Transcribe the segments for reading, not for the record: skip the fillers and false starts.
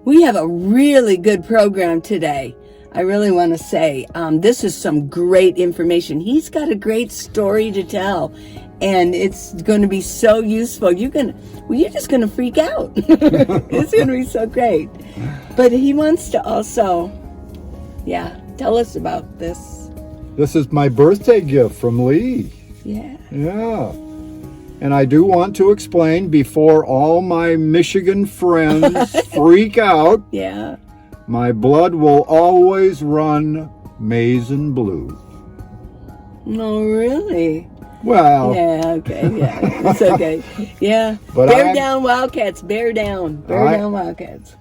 We have a really good program today. I really want to say this is some great information. He's got a great story to tell, and it's going to be so useful. You're just going to freak out. It's going to be so great. But he wants to also, tell us about this. This is my birthday gift from Lee. Yeah. Yeah. And I do want to explain before all my Michigan friends freak out. Yeah. My blood will always run maize and blue. No, really? Well. Yeah, okay, yeah. It's okay. Yeah. But bear down, Wildcats. Bear down. Bear down, Wildcats.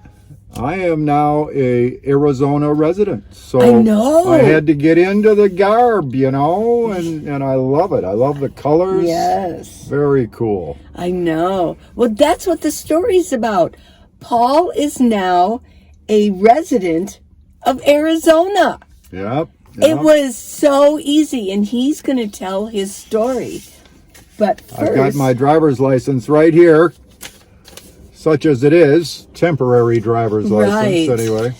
I am now a Arizona resident, so I know. I had to get into the garb, and I love it. I love the colors. Yes. Very cool. I know. Well, that's what the story's about. Paul is now a resident of Arizona. Yep. It was so easy, and he's going to tell his story. But first, I've got my driver's license right here. Such as it is, temporary driver's license anyway.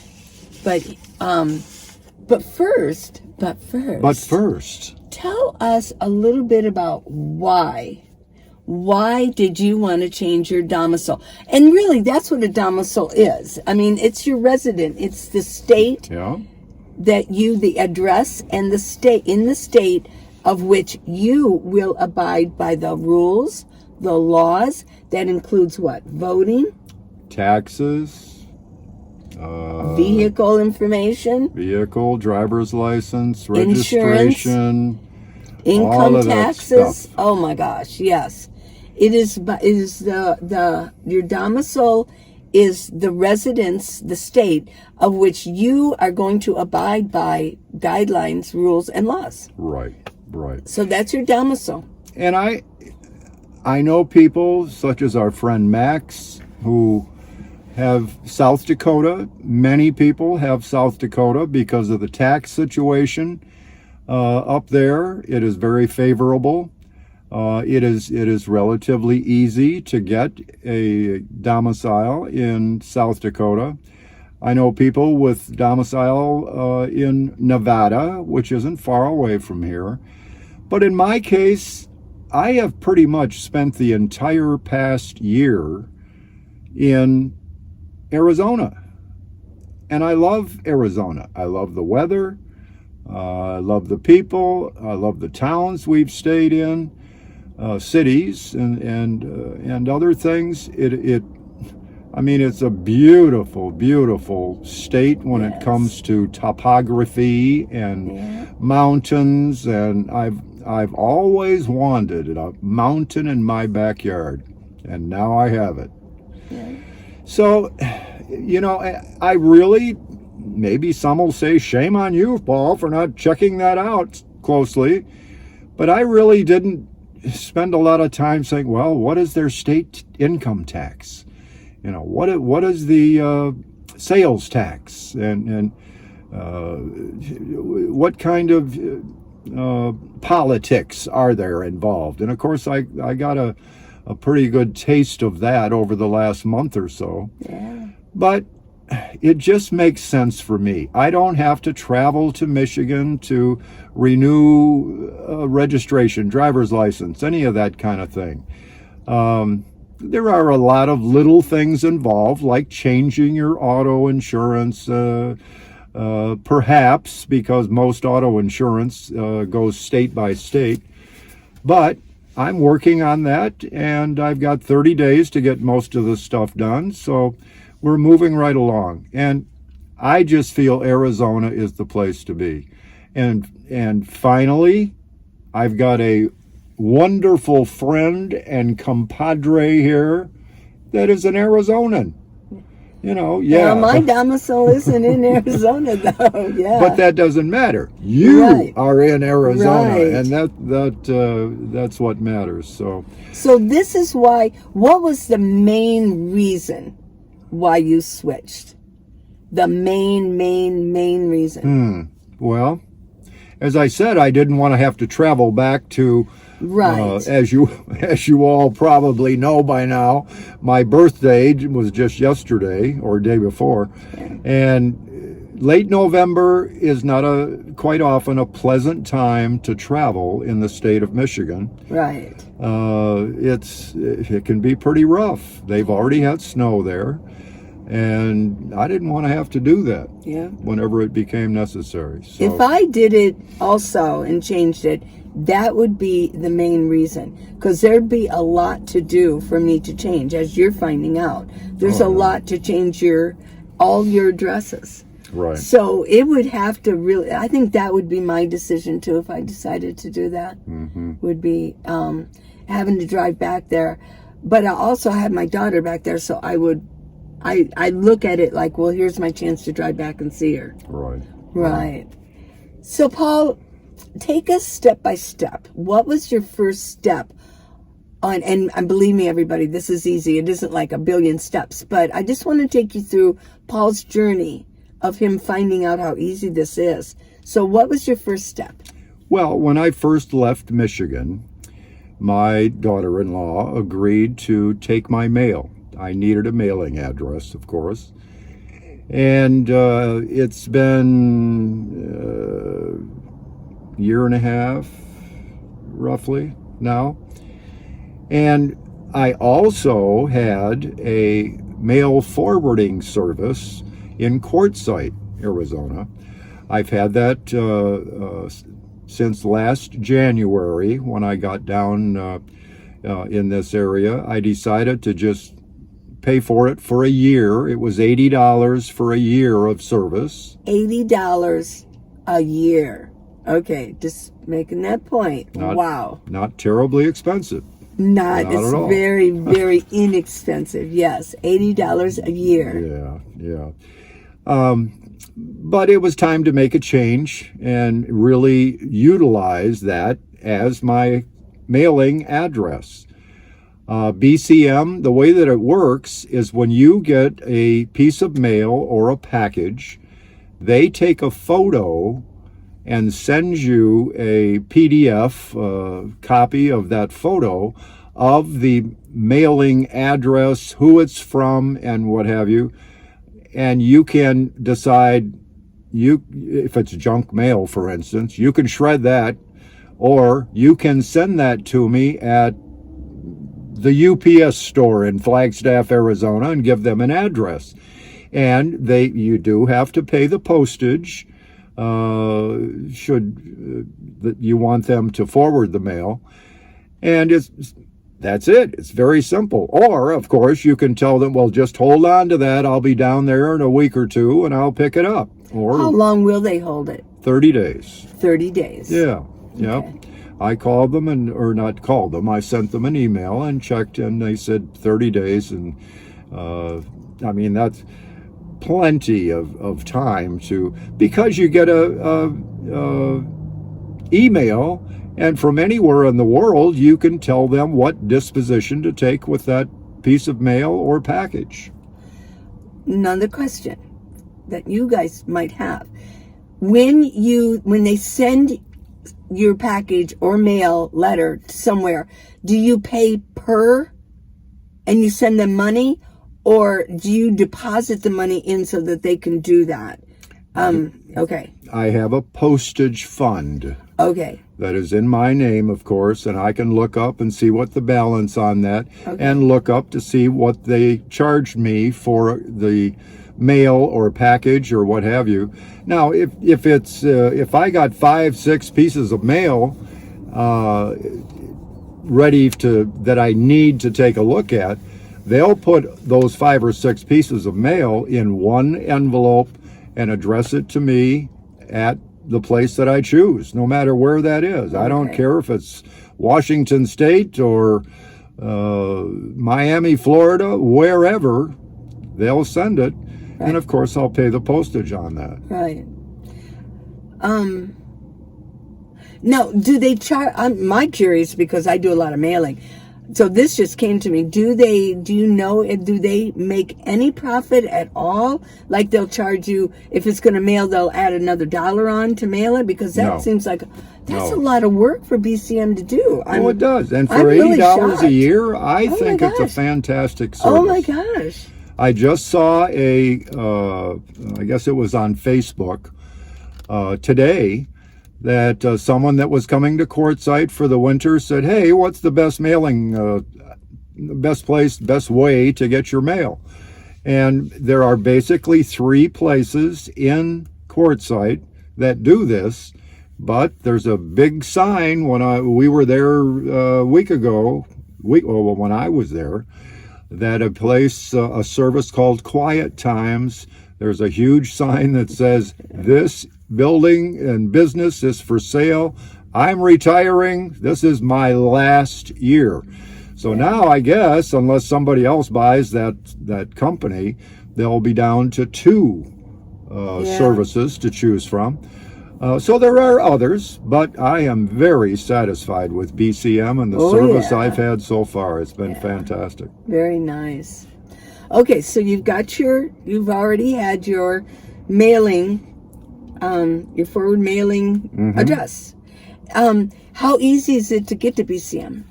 But first, tell us a little bit about why. Why did you want to change your domicile? And really, that's what a domicile is. I mean, it's your resident. It's the state the address and the state, in the state of which you will abide by the rules, the laws. That includes what? Voting, taxes, vehicle information, driver's license, registration, income taxes. Oh my gosh, yes. It is your domicile is the residence, the state of which you are going to abide by guidelines, rules, and laws. Right. So that's your domicile. And I know people such as our friend Max who have South Dakota. Many people have South Dakota because of the tax situation up there. It is very favorable. It is relatively easy to get a domicile in South Dakota. I know people with domicile in Nevada, which isn't far away from here. But in my case, I have pretty much spent the entire past year in Arizona. And I love Arizona. I love the weather. I love the people. I love the towns we've stayed in, cities and other things. It's a beautiful, beautiful state when it comes to topography and mountains, and I've always wanted a mountain in my backyard, and now I have it. Yeah. So, I really, maybe some will say, shame on you, Paul, for not checking that out closely, but I really didn't spend a lot of time saying, well, what is their state income tax? What is the sales tax, and what kind of politics are there involved? And of course, I got a pretty good taste of that over the last month or so. Yeah. But it just makes sense for me. I don't have to travel to Michigan to renew registration, driver's license, any of that kind of thing. There are a lot of little things involved, like changing your auto insurance, perhaps, because most auto insurance goes state by state. But I'm working on that, and I've got 30 days to get most of the stuff done, so we're moving right along. And I just feel Arizona is the place to be. And finally, I've got a wonderful friend and compadre here that is an Arizonan. Well, my domicile isn't in Arizona, though. Yeah. But that doesn't matter. You are in Arizona, and that's what matters. So this is why. What was the main reason why you switched? The main reason. Well, as I said, I didn't want to have to travel back to, Right. as you all probably know by now, my birthday was just yesterday or day before, and late November is not quite often a pleasant time to travel in the state of Michigan. Right. It can be pretty rough. They've already had snow there, and I didn't want to have to do that. Yeah. Whenever it became necessary. So, If I did it also and changed it, that would be the main reason, because there'd be a lot to do for me to change, as you're finding out. There's a lot to change all your addresses. right. So it would have to really, I think that would be my decision too, if I decided to do that, would be having to drive back there. But I also have my daughter back there, so I look at it like, well, here's my chance to drive back and see her. Right. Right. So, Paul, take us step by step. What was your first step on, and believe me, everybody, this is easy. It isn't like a billion steps, but I just want to take you through Paul's journey of him finding out how easy this is. So what was your first step? Well, when I first left Michigan, my daughter-in-law agreed to take my mail. I needed a mailing address, of course. And it's been a year and a half, roughly, now. And I also had a mail forwarding service in Quartzsite, Arizona. I've had that since last January when I got down in this area. I decided to just pay for it for a year. It was $80 for a year of service. $80 a year. Okay, just making that point. Wow. Not terribly expensive. Not at it's all. very, very inexpensive. Yes, $80 a year. Yeah. But it was time to make a change and really utilize that as my mailing address. BCM, the way that it works is when you get a piece of mail or a package, they take a photo and send you a PDF copy of that photo of the mailing address, who it's from, and what have you. And you can decide, if it's junk mail, for instance, you can shred that, or you can send that to me at the UPS store in Flagstaff, Arizona, and give them an address. And you do have to pay the postage should you want them to forward the mail. And that's it. It's very simple. Or, of course, you can tell them, well, just hold on to that. I'll be down there in a week or two, and I'll pick it up. Or how long will they hold it? 30 days. 30 days. Yeah. Okay. I called them, or not called them, I sent them an email and checked, and they said 30 days. And, I mean, that's plenty of time because you get a email, and from anywhere in the world, you can tell them what disposition to take with that piece of mail or package. Another question that you guys might have. When they send your package or mail letter somewhere, do you pay per and you send them money, or do you deposit the money in so that they can do that? Okay. I have a postage fund. Okay. That is in my name, of course, and I can look up and see what the balance on that, and look up to see what they charged me for the mail or package or what have you. Now, if I got 5-6 pieces of mail ready that I need to take a look at, they'll put those 5 or 6 pieces of mail in one envelope and address it to me at the place that I choose, no matter where that is. I don't care if it's Washington State or Miami, Florida, wherever, they'll send it. Right. And of course, I'll pay the postage on that. Right. Now, do they charge? I'm curious because I do a lot of mailing. So this just came to me. Do you know, do they make any profit at all? Like they'll charge you, if it's going to mail, they'll add another $1 on to mail it? Because that No. seems like, that's No. a lot of work for BCM to do. Oh, it does. And I'm for really $80 a shocked. year, I Oh, think my it's a gosh. fantastic service. Oh my gosh. I just saw I guess it was on Facebook today, that someone that was coming to Quartzsite for the winter said, hey, what's the best mailing, best place, best way to get your mail? And there are basically 3 places in Quartzsite that do this, but there's a big sign we were there a week ago, when I was there, that a service called Quiet Times, there's a huge sign that says, this building and business is for sale. I'm retiring. This is my last year. So now I guess, unless somebody else buys that company, they'll be down to 2 services to choose from. So there are others, but I am very satisfied with BCM and the service I've had so far. It's been fantastic. Very nice. Okay, so you've already had your mailing, your forward mailing address. How easy is it to get to BCM?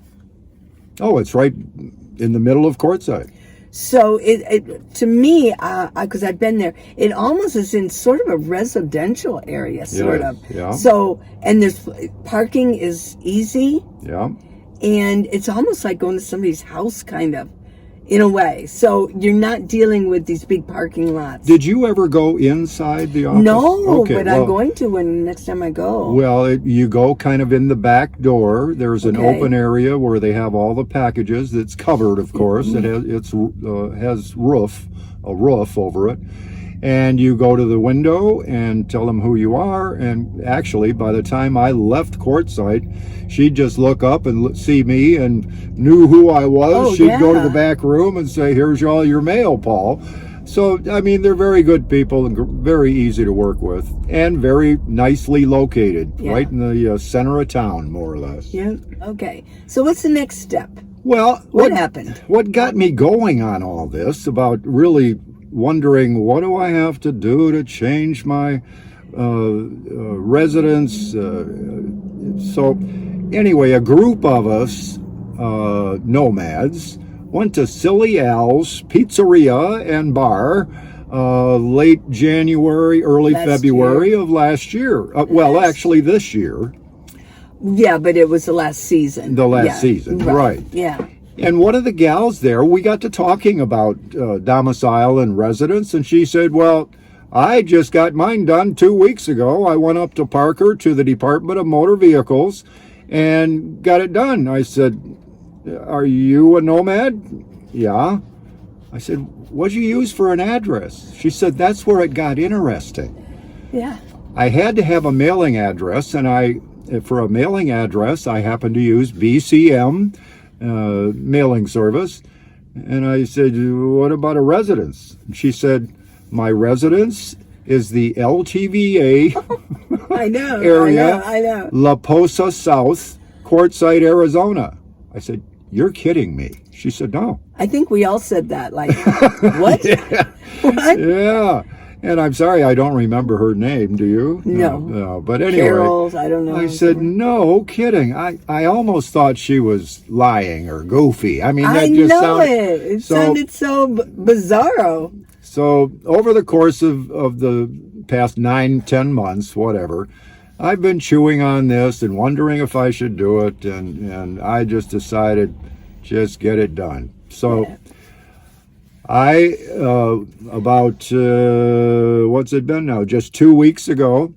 Oh, it's right in the middle of Quartzsite. So it to me, because I've been there, it almost is in sort of a residential area, sort of. Yeah. So, and there's parking is easy. Yeah. And it's almost like going to somebody's house, kind of, in a way. So you're not dealing with these big parking lots. Did you ever go inside the office? No, Okay, but well, I'm going to when next time I go. Well, you go kind of in the back door. There's an Okay. open area where they have all the packages. It's covered, of course. It has a roof over it. And you go to the window and tell them who you are. And actually, by the time I left Quartzsite, she'd just look up and see me and knew who I was. Oh, She'd go to yeah. the back room and say, here's all your mail, Paul. So, I mean, they're very good people and very easy to work with and very nicely located, right in the center of town, more or less. Yeah. Okay. So what's the next step? Well, What happened? What got me going on all this about really wondering, what do I have to do to change my residence? So anyway, a group of us nomads went to Silly Al's Pizzeria and Bar late January, early February of last year. Actually this year. Yeah, but it was the last season. The last season, right. Yeah. And one of the gals there, we got to talking about domicile and residence, and she said, well, I just got mine done 2 weeks ago. I went up to Parker to the Department of Motor Vehicles and got it done. I said, are you a nomad? Yeah. I said, what'd you use for an address? She said, that's where it got interesting. Yeah. I had to have a mailing address, and for a mailing address, I happened to use BCM mailing service. And I said, what about a residence? And she said, my residence is the LTVA I know. area, I know. La Posa South, Quartzsite, Arizona. I said, you're kidding me. She said, no. I think we all said that. Like, what? What? Yeah. And I'm sorry, I don't remember her name. Do you? No. But anyway, Carol's, I don't know. I said, no kidding. I almost thought she was lying or goofy. I mean, that I just know sounded, it. It sounded so bizarro. So over the course of the past 9-10 months, whatever, I've been chewing on this and wondering if I should do it. And I just decided, just get it done. So I, what's it been now? Just 2 weeks ago,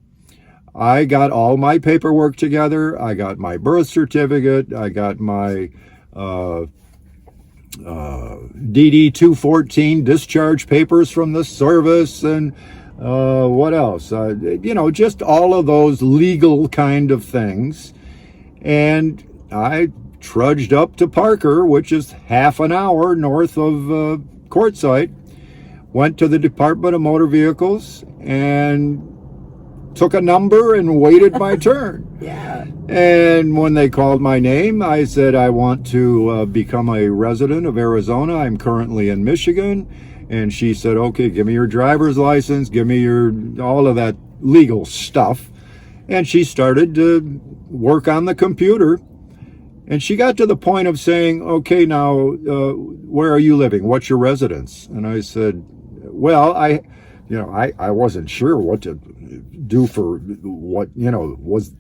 I got all my paperwork together. I got my birth certificate. I got my DD 214 discharge papers from the service, and what else? Just all of those legal kind of things. And I trudged up to Parker, which is half an hour north of Quartzsite, went to the Department of Motor Vehicles, and took a number and waited my turn. Yeah. And when they called my name, I said, I want to become a resident of Arizona. I'm currently in Michigan. And she said, okay, give me your driver's license, give me all of that legal stuff. And she started to work on the computer. And she got to the point of saying, okay, now, where are you living? What's your residence? And I said, well, I wasn't sure what to do for what, was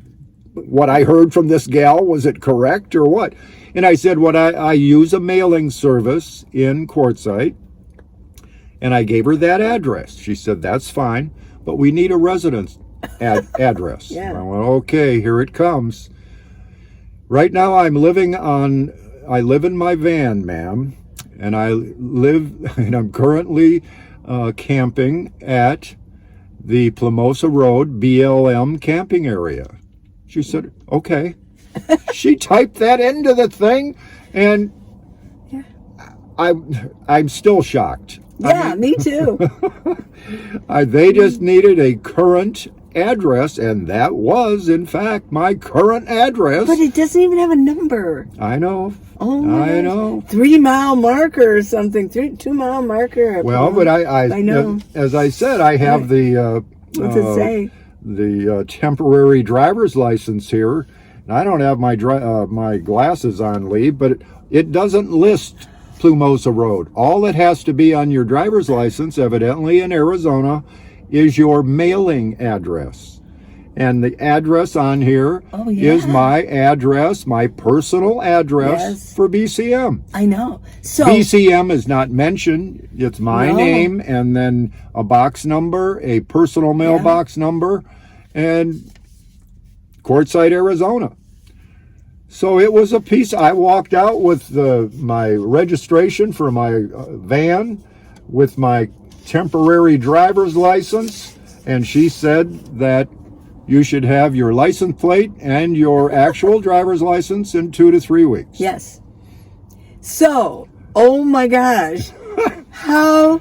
what I heard from this gal, was it correct or what? And I said, I use a mailing service in Quartzsite, and I gave her that address. She said, that's fine, but we need a residence address. Yeah. I went, okay, here it comes. Right now I live in my van, ma'am, and I'm currently camping at the Plumosa Road BLM camping area. She said, okay. She typed that into the thing, and yeah. I'm still shocked. Yeah, me too. They just needed a current address, and that was, in fact, my current address. But it doesn't even have a number. I know. Oh, my I gosh. know. 3 mile marker or something. 2 mile marker. Well, but I know. As I said, I have the What's it say? The temporary driver's license here. And I don't have my my glasses on, Lee, but it doesn't list Plumosa Road. All that has to be on your driver's license, evidently in Arizona, is your mailing address. And the address on here is my address, my personal address for BCM. I know. So BCM is not mentioned. It's my name and then a box number, a personal mailbox number, and Quartzsite, Arizona. So it was a piece. I walked out with my registration for my van, with my temporary driver's license, and she said that you should have your license plate and your actual driver's license in 2 to 3 weeks. Yes. So, oh my gosh, how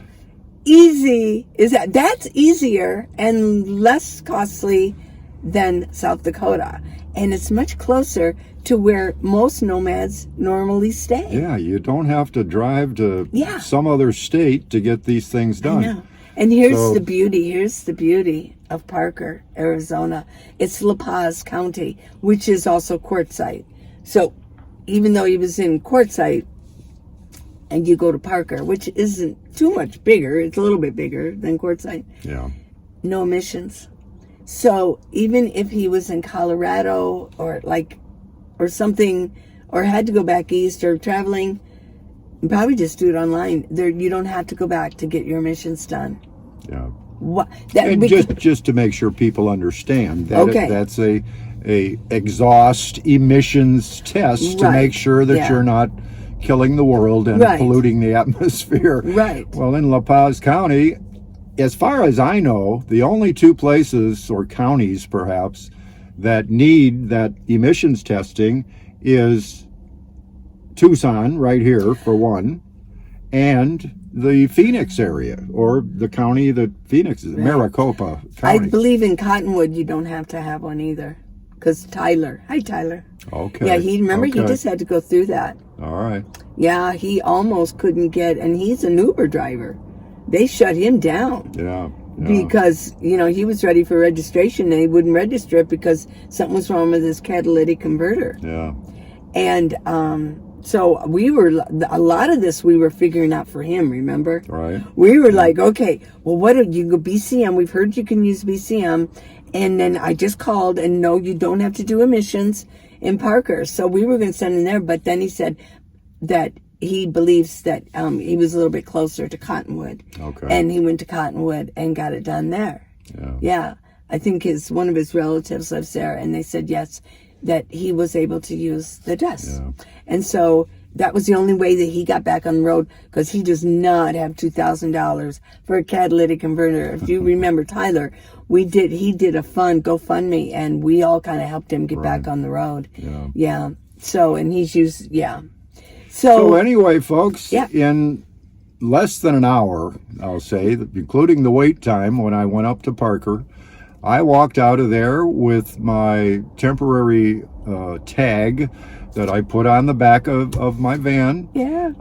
easy is that? That's easier and less costly than South Dakota. And it's much closer to where most nomads normally stay. Yeah, you don't have to drive to Yeah. some other state to get these things done. I know. And here's the beauty of Parker, Arizona. It's La Paz County, which is also Quartzsite. So even though he was in Quartzsite, and you go to Parker, which isn't too much bigger, it's a little bit bigger than Quartzsite, Yeah. no emissions. So even if he was in Colorado or something, or had to go back east or traveling, you probably just do it online. There, you don't have to go back to get your emissions done. Yeah. And just to make sure people understand that that's a exhaust emissions test to make sure that you're not killing the world and polluting the atmosphere. Right. Well, in La Paz County, as far as I know, the only 2 places or counties perhaps that need that emissions testing is Tucson, right here for one, and the Phoenix area, or the county that Phoenix is, Maricopa County. I believe in Cottonwood you don't have to have one either, because Tyler. Hi, Tyler. Okay. Yeah, he just had to go through that. All right. Yeah, he almost couldn't get, and he's an Uber driver. They shut him down. Yeah. Because, he was ready for registration and he wouldn't register it because something was wrong with his catalytic converter. Yeah. And so a lot of this we were figuring out for him, remember? Right. We were like, okay, well, what do you go BCM? We've heard you can use BCM. And then I just called, and no, you don't have to do emissions in Parker. So we were going to send him there, but then he said that he believes that he was a little bit closer to Cottonwood. Okay. And he went to Cottonwood and got it done there. Yeah. Yeah. I think one of his relatives lives there, and they said yes, that he was able to use the test. Yeah. And so that was the only way that he got back on the road, because he does not have $2,000 for a catalytic converter. If you remember Tyler, he did a GoFundMe, and we all kind of helped him get back on the road. Yeah. Yeah. So, and he's used, So anyway, folks, in less than an hour, I'll say, including the wait time when I went up to Parker, I walked out of there with my temporary tag that I put on the back of my van, Yeah.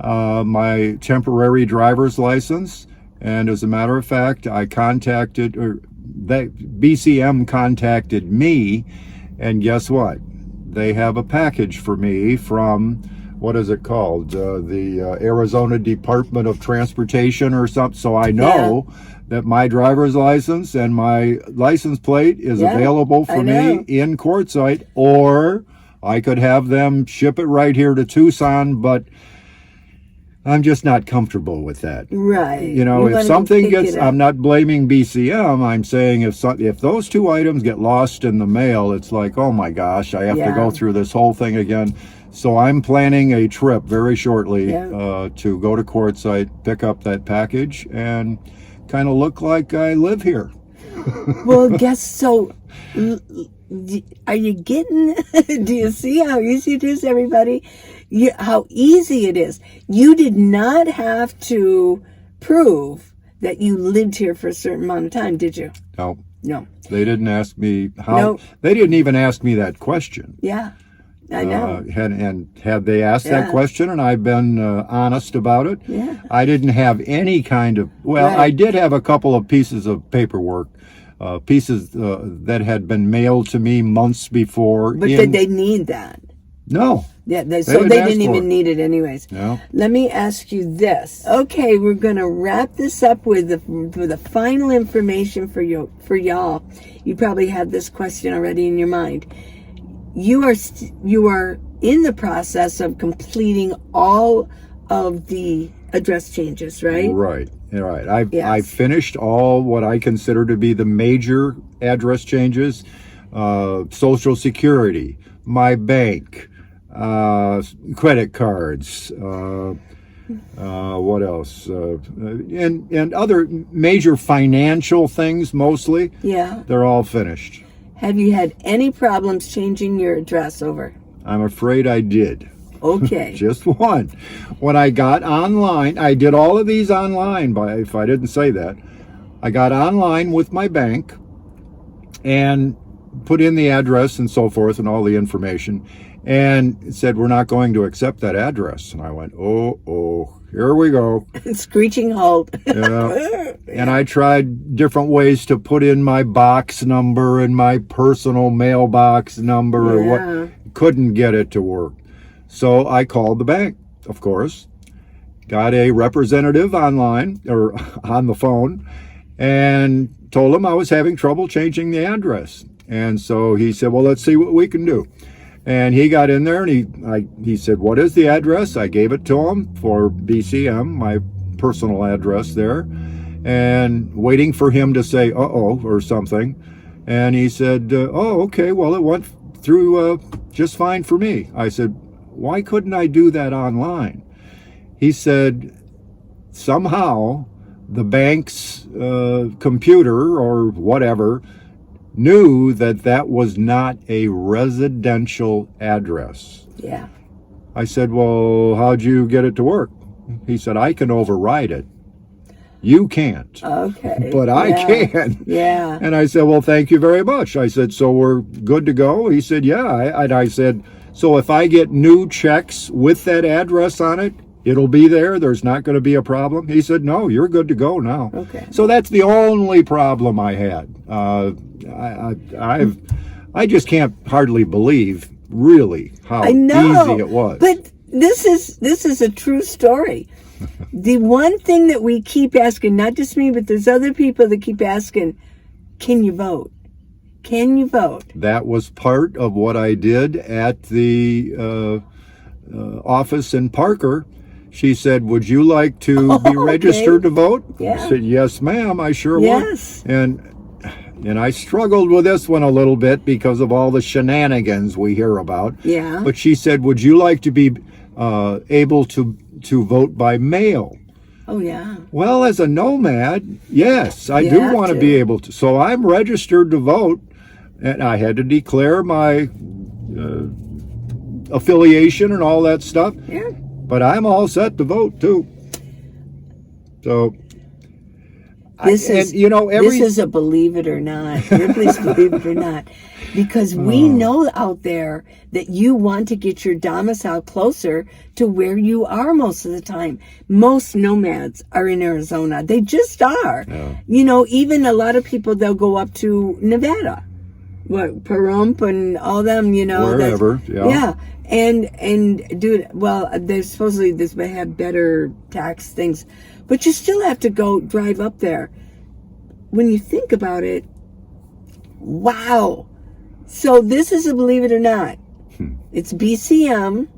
my temporary driver's license, and as a matter of fact, I contacted, or that BCM contacted me, and guess what? They have a package for me from, what is it called? The Arizona Department of Transportation or something. So I know that my driver's license and my license plate is available for me in Quartzsite, or I could have them ship it right here to Tucson, but I'm just not comfortable with that. Right. You know, if something gets, I'm not blaming BCM. I'm saying if those two items get lost in the mail, it's like, oh my gosh, I have to go through this whole thing again. So I'm planning a trip very shortly to go to Quartzsite, pick up that package, and kind of look like I live here. Well, guess so. Are you getting? Do you see how easy it is, everybody? How easy it is. You did not have to prove that you lived here for a certain amount of time, did you? No. No. They didn't ask me how. No. They didn't even ask me that question. Yeah, I know. Had they asked that question, and I've been honest about it, I didn't have any kind of. Well, I did have a couple of pieces of paperwork. Pieces that had been mailed to me months before. But did they need that? No. Yeah, so they didn't even need it anyways. No. Let me ask you this. Okay, we're going to wrap this up with the final information for y'all. You probably had this question already in your mind. You are in the process of completing all of the address changes, right? Right. Right. I finished all what I consider to be the major address changes, Social Security, my bank, credit cards, what else? And other major financial things mostly. Yeah. They're all finished. Have you had any problems changing your address over? I'm afraid I did. Okay. Just one. When I got online, I did all of these online, if I didn't say that. I got online with my bank and put in the address and so forth and all the information, and it said, we're not going to accept that address. And I went, oh, here we go. Screeching halt. Yeah. And I tried different ways to put in my box number and my personal mailbox number or what. Couldn't get it to work. So I called the bank, of course, got a representative online or on the phone, and told him I was having trouble changing the address. And so he said, well, let's see what we can do. And he got in there and he said, what is the address? I gave it to him for BCM, my personal address there, and waiting for him to say, uh-oh, or something. And he said, oh, okay, well, it went through just fine for me. I said, why couldn't I do that online? He said, somehow the bank's computer or whatever knew that was not a residential address. Yeah. I said, well, how'd you get it to work? He said, I can override it. You can't. Okay. But I can. Yeah. And I said, well, thank you very much. I said, so we're good to go? He said, yeah. And I said, so if I get new checks with that address on it, it'll be there? There's not going to be a problem? He said, no, you're good to go now. Okay. So that's the only problem I had. I just can't hardly believe, really, how easy it was. But this is a true story. The one thing that we keep asking, not just me, but there's other people that keep asking, can you vote? Can you vote? That was part of what I did at the office in Parker. She said, would you like to be registered to vote? Yeah. I said, yes, ma'am, I sure Yes. would. And I struggled with this one a little bit because of all the shenanigans we hear about. Yeah. But she said, would you like to be able to vote by mail? Oh, yeah. Well, as a nomad, yes, I do want to be able to. So I'm registered to vote, and I had to declare my affiliation and all that stuff. Yeah. But I'm all set to vote, too. So This is, and, you know, this is a believe it or not. Ripley's believe it or not. Because we know out there that you want to get your domicile closer to where you are most of the time. Most nomads are in Arizona. They just are. Yeah. You know, even a lot of people, they'll go up to Nevada. What, Pahrump and all them, you know. Wherever, Yeah. And dude, well, there's supposedly this may have better tax things, but you still have to go drive up there. When you think about it, wow. So this is a believe it or not. It's BCM,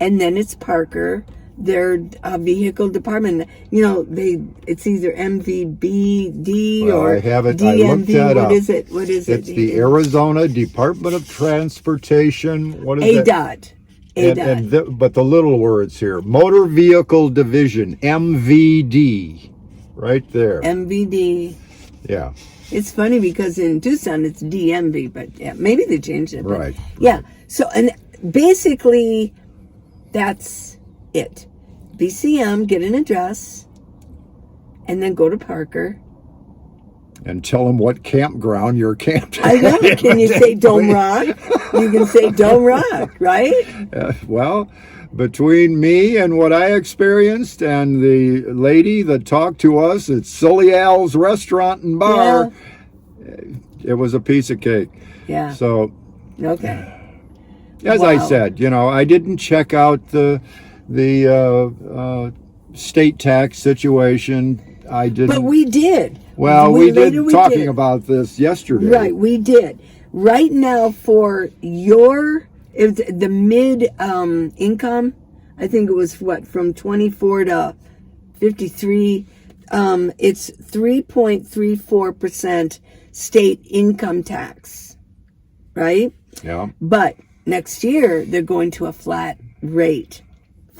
and then it's Parker. Their vehicle department. You know, it's either MVBD or I have it. DMV. I looked that up. What is it? What is it? It's the Arizona Department of Transportation. What is ADOT. ADOT. But the little words here: Motor Vehicle Division, MVD, right there. MVD. Yeah. It's funny because in Tucson it's DMV, but yeah, maybe they changed it. But Right. Yeah. So, and basically, that's it. BCM, get an address, and then go to Parker. And tell them what campground you're camped at. I know. Can you say Dome Rock? You can say Dome Rock, right? Well, between me and what I experienced and the lady that talked to us at Silly Al's restaurant and bar, it was a piece of cake. Yeah. So, Okay. as I said, you know, I didn't check out the state tax situation. I didn't. But we did. Well, we did talking about this yesterday. Right, we did. Right now, for the mid income, I think it was what, from 24 to 53. It's 3.34% state income tax, right? Yeah. But next year they're going to a flat rate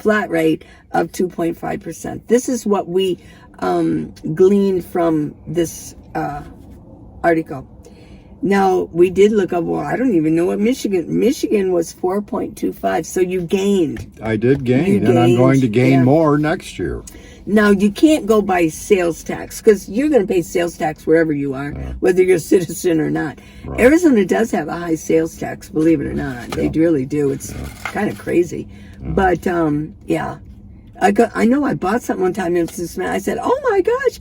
of 2.5%. This is what we gleaned from this article. Now, we did look up, well, I don't even know what Michigan was 4.25, so you gained. I did gain, and I'm going to gain more next year. Now, you can't go by sales tax, because you're going to pay sales tax wherever you are, whether you're a citizen or not. Right. Arizona does have a high sales tax, believe it or not. They really do. It's kind of crazy. But, yeah. I know I bought something one time, and I said, oh my gosh,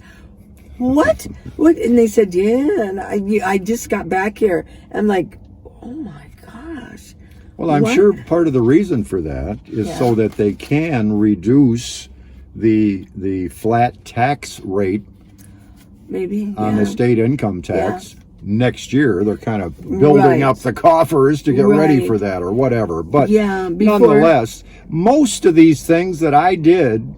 what? And they said, yeah, and I just got back here. I'm like, oh my gosh. Well, I'm sure part of the reason for that is so that they can reduce the flat tax rate on the state income tax. Next year. They're kind of building up the coffers to get ready for that or whatever. But nonetheless, most of these things that I did,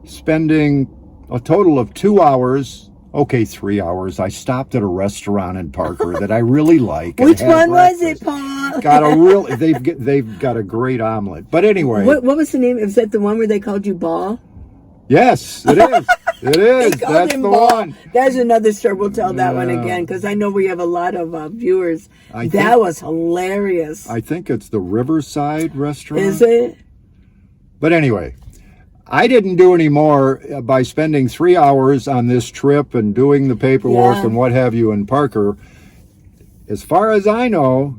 spending a total of 2 hours, 3 hours. I stopped at a restaurant in Parker that I really like. Which one was it, Paul? They've got a great omelet. But anyway, what was the name? Was that the one where they called you Ball? Yes, it is. It is. That's the one. There's another story. We'll tell that one again because I know we have a lot of viewers. That was hilarious. I think it's the Riverside restaurant. Is it? But anyway, I didn't do any more by spending 3 hours on this trip and doing the paperwork and what have you in Parker. As far as I know,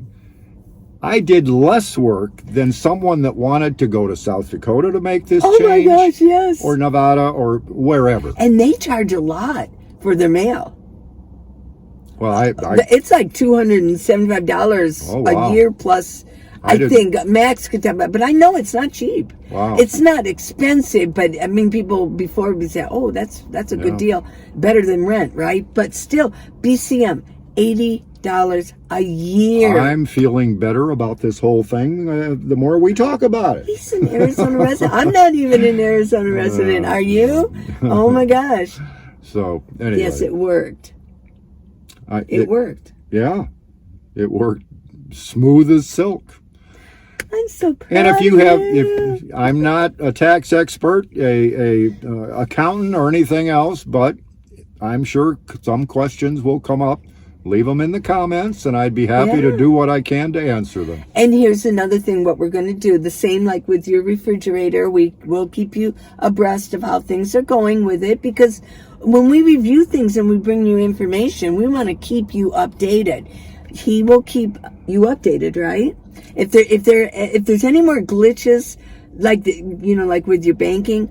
I did less work than someone that wanted to go to South Dakota to make this change. Oh my gosh, yes. Or Nevada or wherever. And they charge a lot for their mail. Well, it's like $275 a year plus. I think Max could tell me, but I know it's not cheap. Wow. It's not expensive, but I mean, people before would say, "Oh, that's a good deal, better than rent, right?" But still, BCM, $80 a year. I'm feeling better about this whole thing the more we talk about it. He's an Arizona resident. I'm not even an Arizona resident. Are you? Oh my gosh. So anyway, yes, it worked. It worked. Yeah, it worked smooth as silk. I'm so proud. And if I'm not a tax expert, a accountant or anything else, but I'm sure some questions will come up leave them in the comments, and I'd be happy to do what I can to answer them. And here's another thing, what we're going to do, the same like with your refrigerator, we will keep you abreast of how things are going with it, because when we review things and we bring you information, we want to keep you updated. He will keep you updated, right? If there's any more glitches, like like with your banking,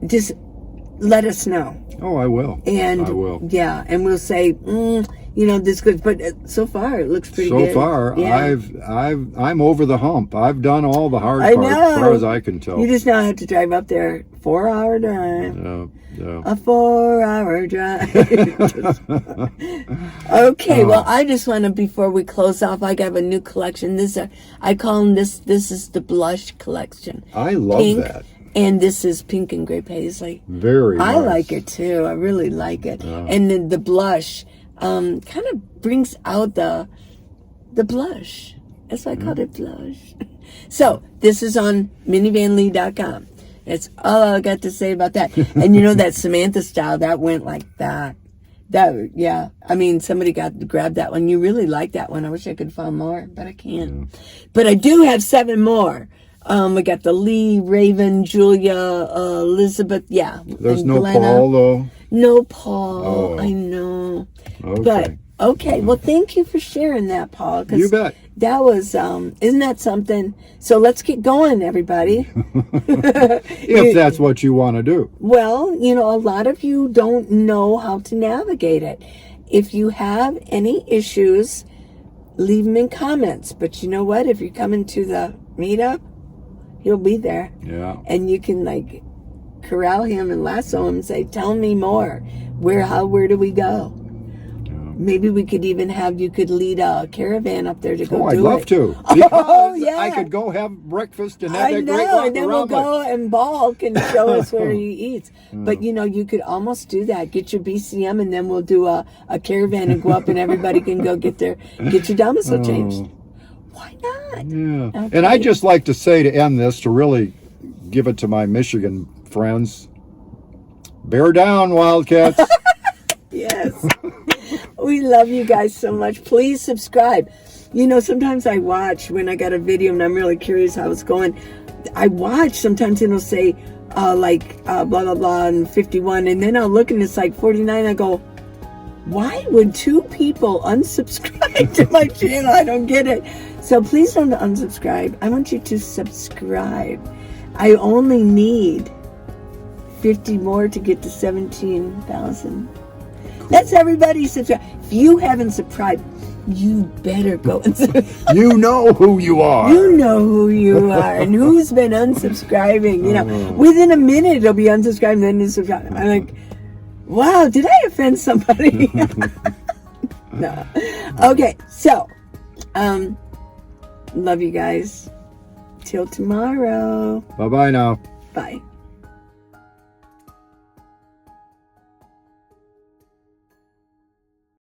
just let us know. Oh, I will. And I will. Yeah, and we'll say, this good. But so far, it looks pretty good. So far, yeah. I'm over the hump. I've done all the hard part, as far as I can tell. You just now have to drive up there. 4-hour drive. Yeah. A 4-hour drive. Okay, well, I just want to, before we close off, I got a new collection. I call them this is the blush collection. I love Pink, that. And this is pink and gray paisley. Very nice. I like it too. I really like it. And then the blush kind of brings out the blush. That's why I called it blush. So this is on minivanlee.com. That's all I got to say about that. And that Samantha style, that went like that. Yeah. I mean, somebody grabbed that one. You really like that one. I wish I could find more, but I can't. Yeah. But I do have 7 more. We got the Lee, Raven, Julia, Elizabeth. Yeah. There's no Glenna. Paul, though? No Paul. Oh. I know. Okay. But, okay. Well, thank you for sharing that, Paul. You bet. That was, isn't that something? So let's get going, everybody. If that's what you want to do. Well, a lot of you don't know how to navigate it. If you have any issues, leave them in comments. But you know what? If you're coming to the meetup, he'll be there. Yeah. And you can corral him and lasso him and say, tell me more. Where do we go? Maybe we could even you could lead a caravan up there to go do it. I'd love to. Yeah. I could go have breakfast and have that great walk and then we'll go and Bulk and show us where he eats. But, you could almost do that. Get your BCM and then we'll do a caravan and go up and everybody can go get your domicile changed. Why not? Yeah. Okay. And I'd just like to say, to end this, to really give it to my Michigan friends, bear down, Wildcats. Yes. We love you guys so much. Please subscribe. Sometimes I watch when I got a video and I'm really curious how it's going. I watch sometimes and it'll say blah, blah, blah, and 51. And then I'll look and it's 49. I go, why would 2 people unsubscribe to my channel? I don't get it. So please don't unsubscribe. I want you to subscribe. I only need 50 more to get to 17,000. That's everybody subscribe. If you haven't subscribed, you better go and subscribe. You know who you are. You know who you are and who's been unsubscribing. Within a minute it'll be unsubscribed and then subscribe. I'm like, wow, did I offend somebody? No. Okay, so love you guys. Till tomorrow. Bye-bye now. Bye.